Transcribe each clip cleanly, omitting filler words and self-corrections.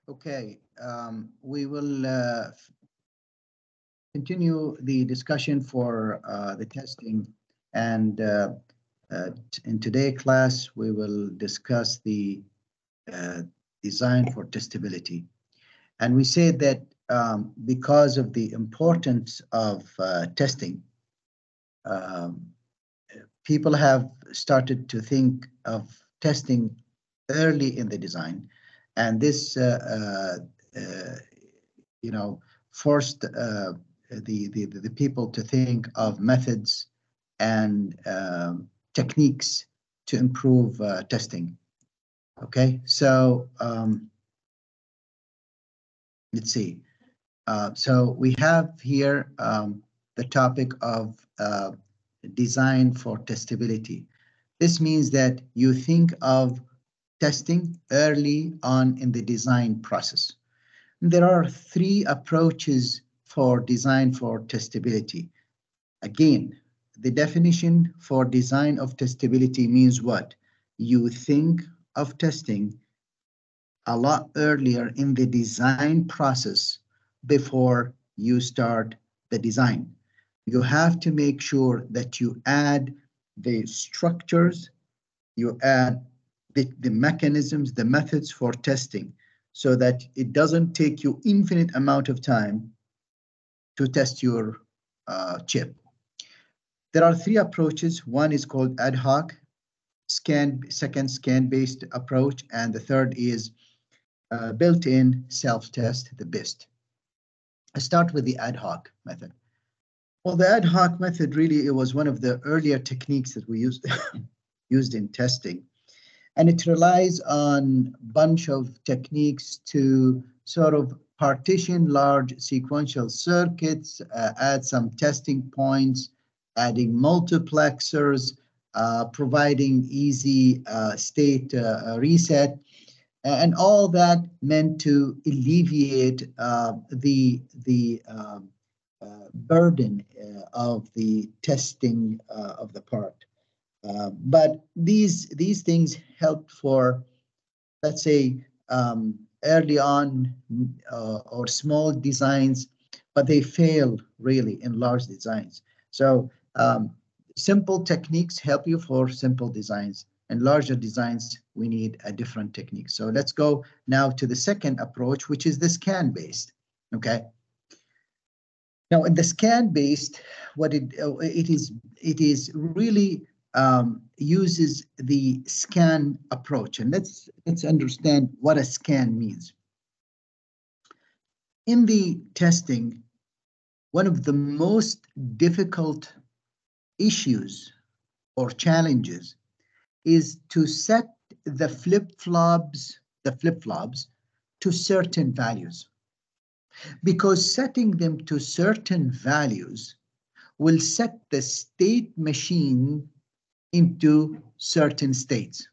Okay, we will continue the discussion for the testing, and in today's class we will discuss the uh, design for testability. And we say that because of the importance of testing, um, people have started to think of testing early in the design, and this you know, forced the people to think of methods and techniques to improve testing. Okay, so let's see. So we have here the topic of design for testability. This means that you think of testing early on in the design process. There are three approaches for design for testability. Again, the definition for design of testability means what? You think of testing a lot earlier in the design process before you start the design. You have to make sure that you add the structures, you add the mechanisms, the methods for testing, so that it doesn't take you infinite amount of time to test your chip. There are three approaches. One is called ad hoc, second scan-based approach, and the third is built-in self-test, the Bist. I start with the ad hoc method. Well, the ad hoc method really, it was one of the earlier techniques that we used used in testing, and it relies on a bunch of techniques to sort of partition large sequential circuits, add some testing points, adding multiplexers, providing easy state reset, and all that meant to alleviate the burden of the testing of the part. But these things help for, let's say, early on or small designs, but they fail really in large designs. So simple techniques help you for simple designs. And larger designs, we need a different technique. So let's go now to the second approach, which is the scan-based. Okay. Now, in the scan-based, what it is really uses the scan approach, and let's understand what a scan means. In the testing, one of the most difficult issues or challenges is to set the flip-flops to certain values, because setting them to certain values will set the state machine into certain states.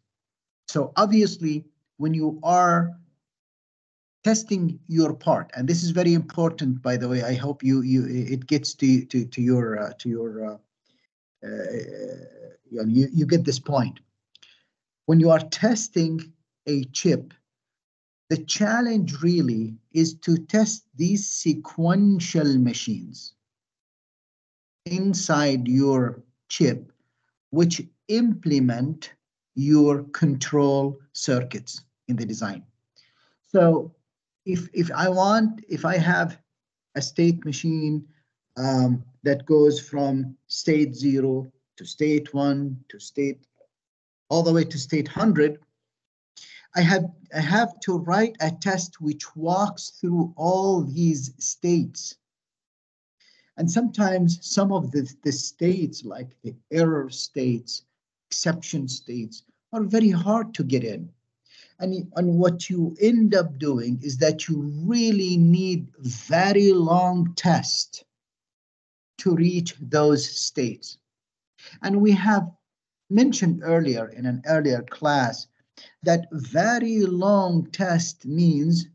So obviously, when you are testing your part, and this is very important, by the way, I hope it gets to your you get this point. When you are testing a chip, the challenge really is to test these sequential machines inside your chip, which implement your control circuits in the design. So if I have a state machine that goes from state 0 to state 1 to state all the way to state 100, I have to write a test which walks through all these states. And sometimes some of the states, like the error states, exception states, are very hard to get in. And what you end up doing is that you really need very long tests to reach those states. And we have mentioned earlier in an earlier class that very long test means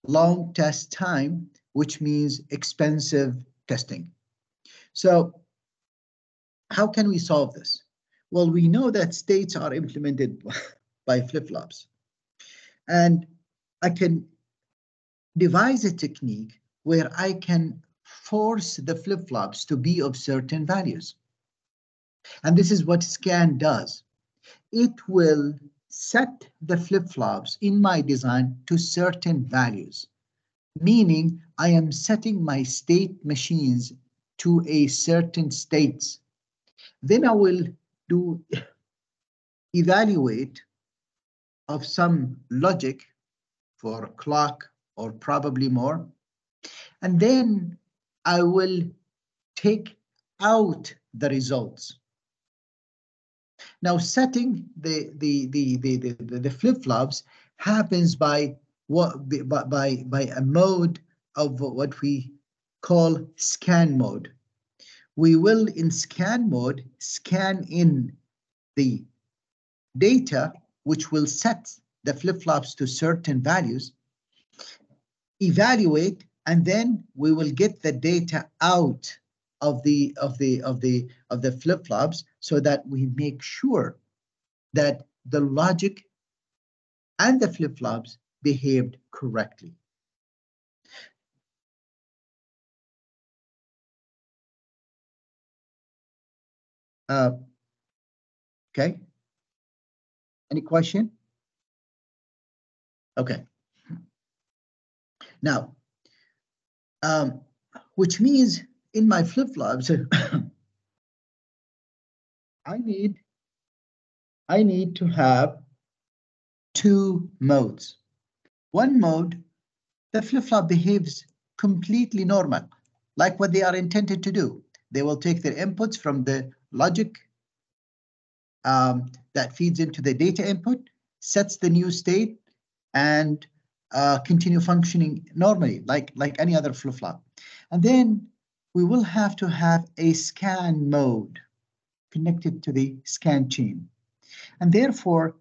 long test time, which means expensive testing. So how can we solve this? Well, we know that states are implemented by flip-flops. And I can devise a technique where I can force the flip-flops to be of certain values. And this is what scan does. It will set the flip-flops in my design to certain values, meaning I am setting my state machines to a certain states. Then I will do evaluate of some logic for clock or probably more. And then I will take out the results. Now, setting the flip-flops happens by what by a mode of what we call scan mode. We will in scan mode scan in the data, which will set the flip-flops to certain values, evaluate, and then we will get the data out of the flip-flops so that we make sure that the logic and the flip-flops behaved correctly. Okay. Any question? Okay. Now, which means in my flip-flops, I need to have two modes. One mode, the flip-flop behaves completely normal, like what they are intended to do. They will take their inputs from the logic that feeds into the data input, sets the new state, and continue functioning normally, like any other flip-flop. And then we will have to have a scan mode connected to the scan chain. And therefore,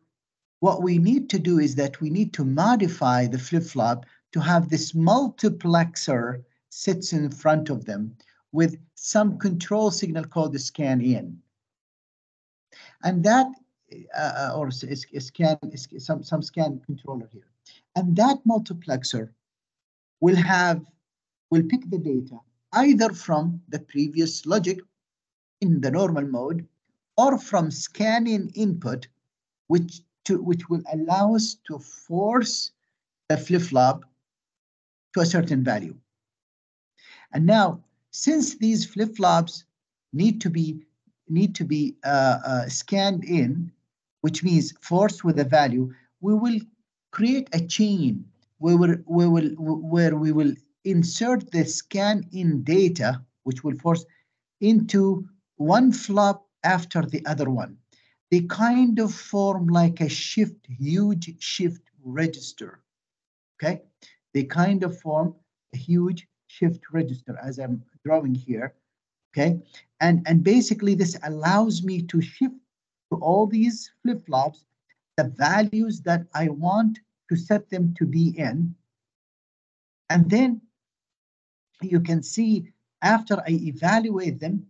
what we need to do is that we need to modify the flip-flop to have this multiplexer sits in front of them with some control signal called the scan in. And that, or scan, some scan controller here. And that multiplexer will pick the data either from the previous logic in the normal mode or from scan-in input, which will allow us to force the flip-flop to a certain value. And now, since these flip-flops need to be scanned in, which means forced with a value, we will create a chain where we will insert the scan in data, which will force into one flop after the other one. They kind of form like a huge shift register. Okay, they kind of form a huge shift register as I'm drawing here. Okay, and basically this allows me to shift to all these flip-flops the values that I want to set them to be in. And then you can see after I evaluate them,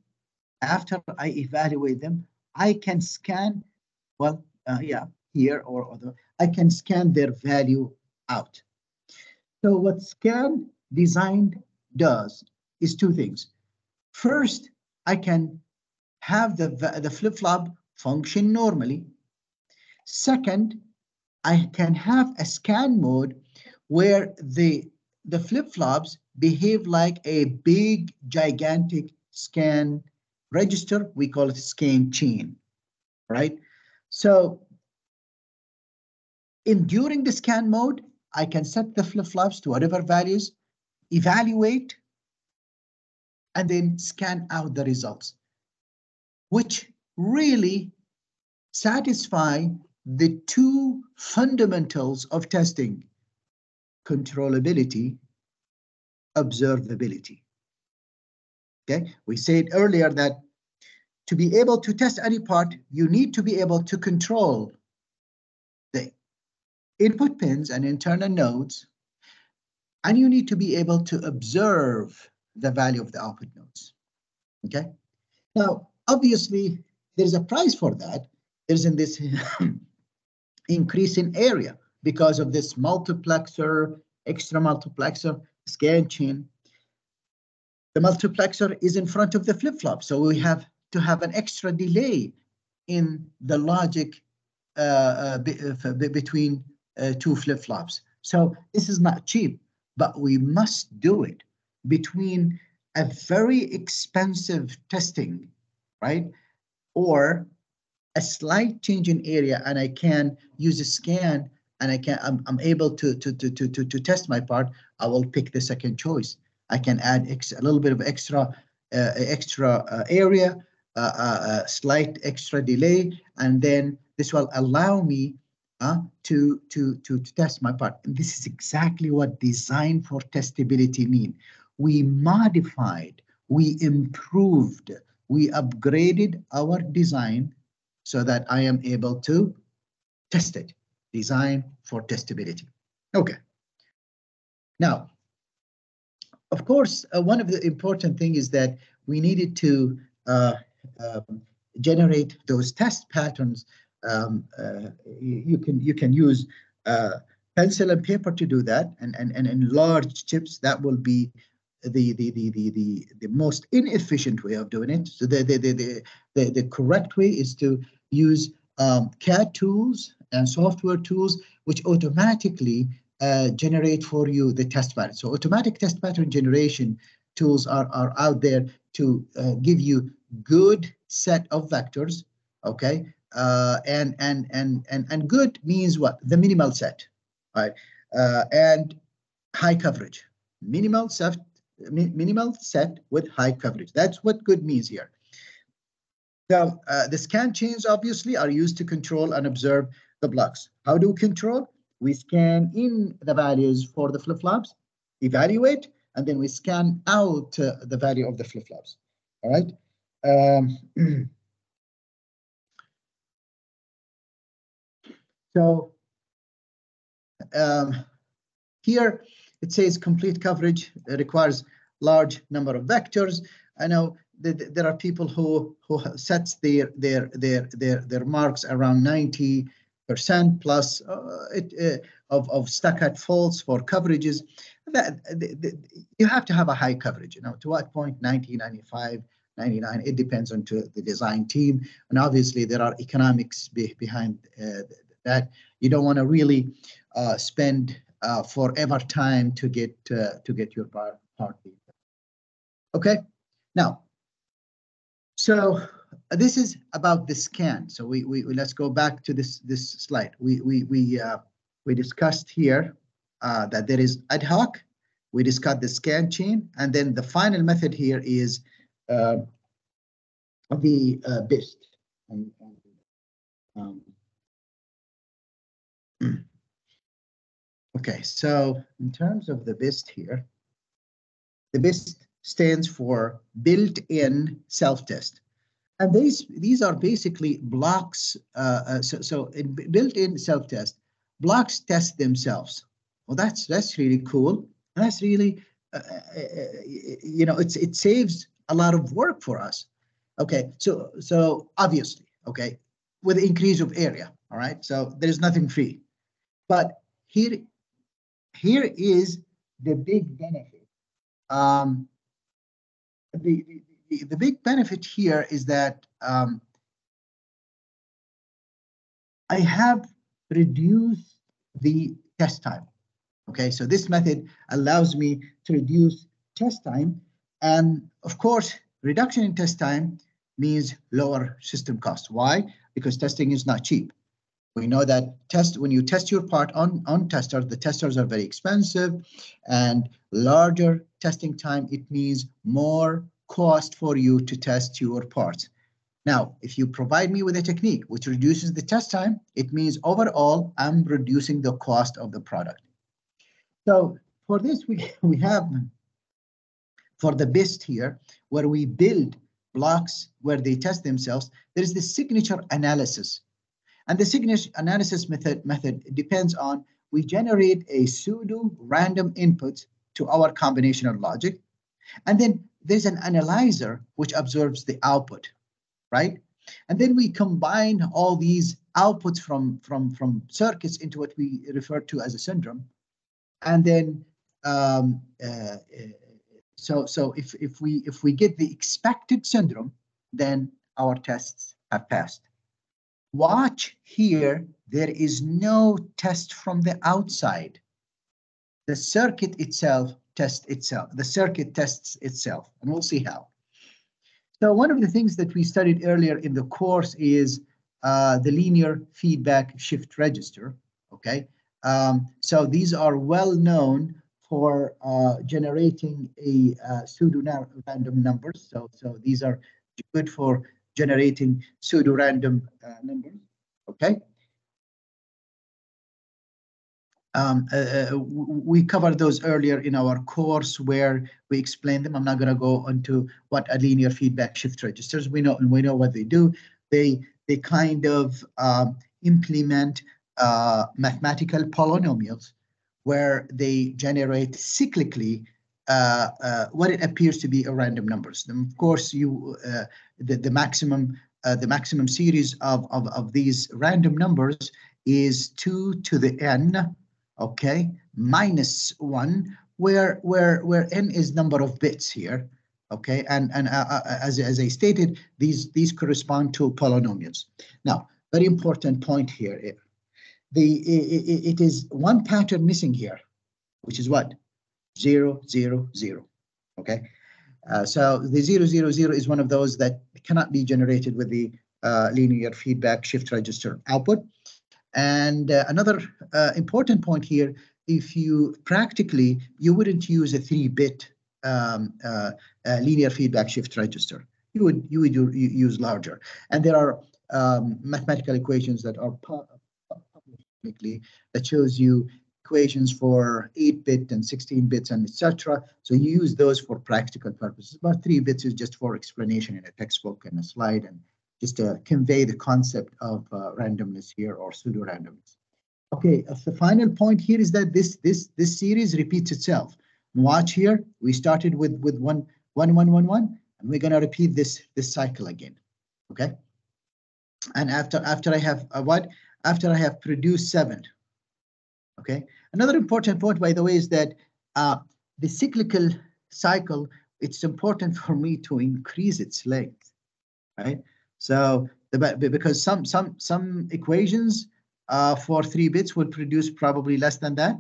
I can scan, well, here or other, I can scan their value out. So what scan design does is two things. First, I can have the flip-flop function normally. Second, I can have a scan mode where the flip-flops behave like a big, gigantic scan register. We call it scan chain, right? So during the scan mode, I can set the flip-flops to whatever values, evaluate, and then scan out the results, which really satisfy the two fundamentals of testing: controllability, observability. Okay, we said earlier that to be able to test any part, you need to be able to control the input pins and internal nodes, and you need to be able to observe the value of the output nodes. Okay, now obviously there's a price for that. There's in this increase in area because of this multiplexer extra multiplexer, scan chain. The multiplexer is in front of the flip-flop, so we have to have an extra delay in the logic between two flip-flops. So this is not cheap, but we must do it between a very expensive testing, right? Or a slight change in area, and I can use a scan, and I'm able to test my part. I will pick the second choice. I can add a little bit of extra area, slight extra delay, and then this will allow me to test my part. And this is exactly what design for testability mean. We modified, we improved, we upgraded our design so that I am able to test it. Design for testability. Okay. Now, of course, one of the important things is that we needed to generate those test patterns. You can use pencil and paper to do that, and in large chips that will be the most inefficient way of doing it. So the correct way is to use CAD tools and software tools which automatically generate for you the test pattern. So automatic test pattern generation tools are out there to give you good set of vectors, okay? And good means what? The minimal set, right? And high coverage. Minimal set with high coverage. That's what good means here. So the scan chains obviously are used to control and observe the blocks. How do we control? We scan in the values for the flip-flops, evaluate, and then we scan out the value of the flip-flops. All right. So here it says complete coverage requires large number of vectors. I know that there are people who sets their marks around 90% plus of stuck-at faults for coverages. You have to have a high coverage. To what point? 90, 95, 99. It depends on the design team, and obviously there are economics behind that. You don't want to really spend forever time to get your part. Okay, now, so this is about the scan. So we let's go back to this slide. We discussed here that there is ad hoc. We discussed the scan chain, and then the final method here is the Bist. Okay, so in terms of the Bist here, the Bist stands for built-in self-test. And these are basically blocks. So in built-in self-test, blocks test themselves. Well, that's really cool. And that's really, it saves a lot of work for us. Okay, so obviously, okay, with the increase of area, all right. So there's nothing free, but here is the big benefit. The big benefit here is that I have reduced the test time. Okay, so this method allows me to reduce test time, and of course, reduction in test time means lower system cost. Why? Because testing is not cheap. We know that when you test your part on testers, the testers are very expensive, and larger testing time, it means more cost for you to test your parts. Now, if you provide me with a technique which reduces the test time, it means overall I'm reducing the cost of the product. So for this, we have for the Bist here, where we build blocks where they test themselves, there is the signature analysis. And the signature analysis method depends on, we generate a pseudo random input to our combinational logic. And then there's an analyzer which observes the output, right? And then we combine all these outputs from circuits into what we refer to as a syndrome. And then so if we get the expected syndrome, then our tests have passed. Watch here, there is no test from the outside. The circuit itself tests itself. The circuit tests itself, and we'll see how. So one of the things that we studied earlier in the course is the linear feedback shift register. Okay, so these are well known for generating a pseudo-random numbers. So these are good for generating pseudo-random numbers. Okay. We covered those earlier in our course where we explained them. I'm not going to go into what a linear feedback shift registers. We know what they do. They kind of implement mathematical polynomials where they generate cyclically what it appears to be a random numbers. And of course, the maximum series of these random numbers is 2 to the n. Okay, minus 1, where n is number of bits here. Okay, and as I stated, these correspond to polynomials. Now, very important point here. It is one pattern missing here, which is what? 0, 0, 0. Okay, so the 0, 0, 0 is one of those that cannot be generated with the linear feedback shift register output. And another important point here, if you practically, you wouldn't use a 3-bit linear feedback shift register. You would use larger. And there are mathematical equations that are publicly that shows you equations for 8-bit and 16 bits and etc. So you use those for practical purposes. But 3 bits is just for explanation in a textbook and a slide, and just to convey the concept of randomness here, or pseudo-randomness. Okay, the final point here is that this series repeats itself. Watch here, we started with 1, 1, 1, 1, 1, and we're going to repeat this cycle again. Okay, and after I have after I have produced 7. Okay, another important point, by the way, is that the cyclical cycle, it's important for me to increase its length, right? So because some equations for 3 bits would produce probably less than that.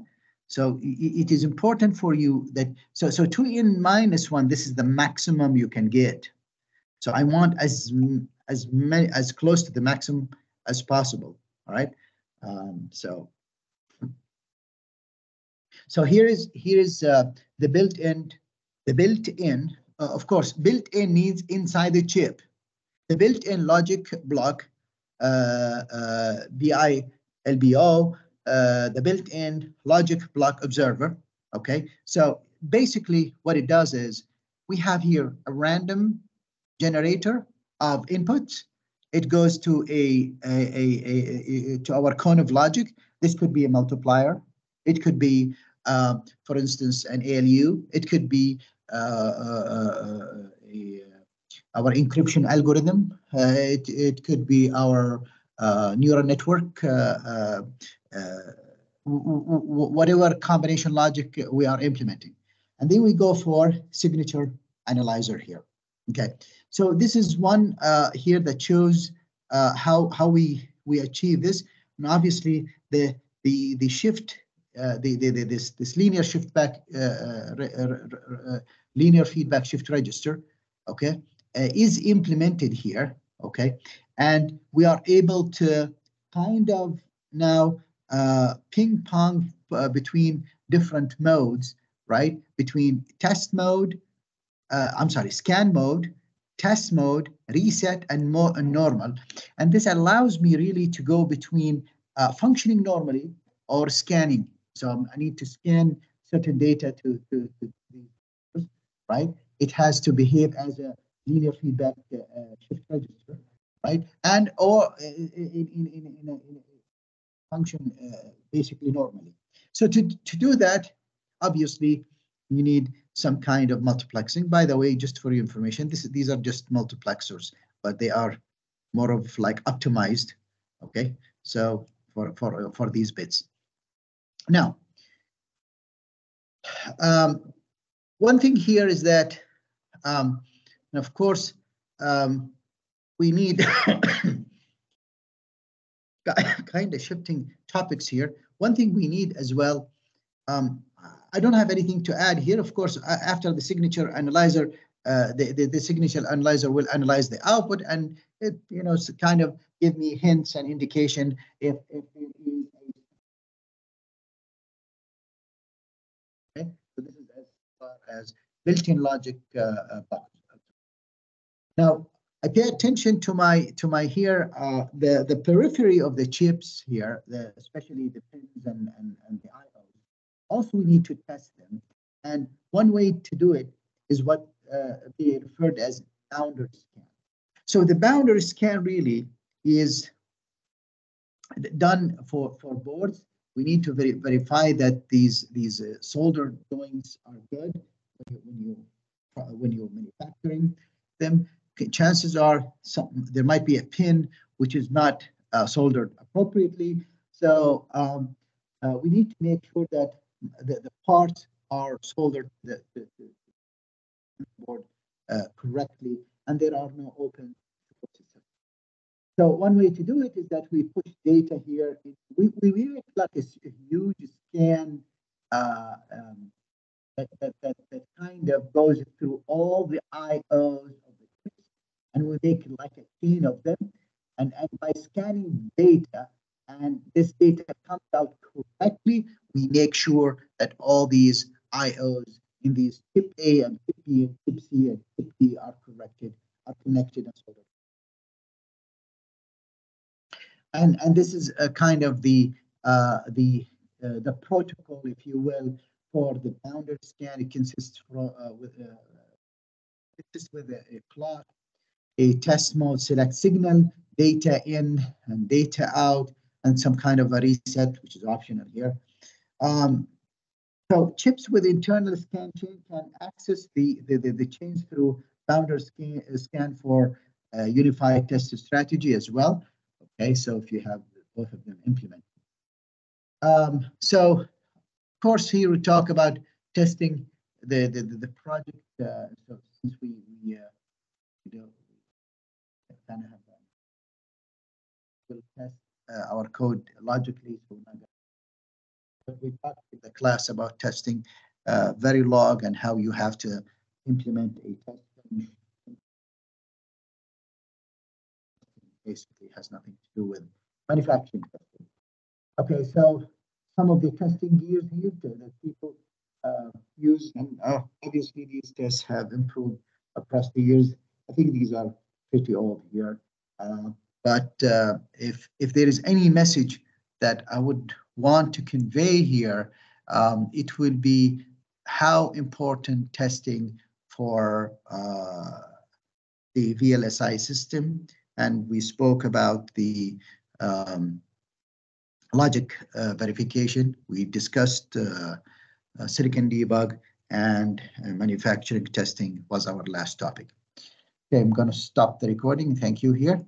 So it is important for you that, so 2n minus 1, this is the maximum you can get. So I want as close to the maximum as possible. All right. So here is the built-in. Of course, built-in means inside the chip. The built-in logic block, BILBO, the built-in logic block observer. Okay, so basically what it does is we have here a random generator of inputs. It goes to to our cone of logic. This could be a multiplier. It could be, for instance, an ALU. It could be our encryption algorithm. It could be our neural network, whatever combination logic we are implementing. And then we go for signature analyzer here. Okay, so this is one here that shows how we achieve this. And obviously the shift, this linear shift back, linear feedback shift register, okay, is implemented here, okay, and we are able to kind of now ping pong between different modes, right? Between test mode, scan mode, test mode, reset, and normal. And this allows me really to go between functioning normally or scanning. So I need to scan certain data to right? It has to behave as a linear feedback shift register, right? And or in a function basically normally. So to do that, obviously, you need some kind of multiplexing. By the way, just for your information, these are just multiplexers, but they are more of like optimized, okay? So for these bits. Now, One thing here is that, and of course, we need kind of shifting topics here. One thing we need as well, I don't have anything to add here. Of course, after the signature analyzer, the signature analyzer will analyze the output, and it, kind of give me hints and indication if it is okay. So this is as far as built-in logic box. Now, I pay attention to my here the periphery of the chips here, especially the pins and the IOs. Also, we need to test them, and one way to do it is what they referred as boundary scan. So the boundary scan really is done for boards. We need to verify that these solder joints are good when you're manufacturing them. Chances are there might be a pin which is not soldered appropriately. So we need to make sure that the parts are soldered the board correctly, and there are no open sources. So one way to do it is that we push data here. We make like a huge scan that kind of goes through all the IOs of the chips, and we make like a chain of them. And by scanning data, and this data comes out correctly, we make sure that all these IOs in these chip A and chip B and chip C and chip D are connected and so on. And this is a kind of the protocol, if you will, for the boundary scan. It consists with a clock, a test mode, select signal, data in and data out, and some kind of a reset, which is optional here. So chips with internal scan chain can access the chains through boundary scan for unified test strategy as well. Okay, so if you have both of them implemented. So, of course, here we talk about testing the project. So since we kind of have we'll test our code logically, so but we talked in the class about testing Verilog and how you have to implement a test. Basically has nothing to do with manufacturing testing. Okay, so some of the testing gears here that people use, and obviously these tests have improved across the years. I think these are pretty old here, but if there is any message that I would want to convey here, it would be how important testing for the VLSI system. And we spoke about the logic verification. We discussed silicon debug, and manufacturing testing was our last topic. Okay, I'm going to stop the recording. Thank you here.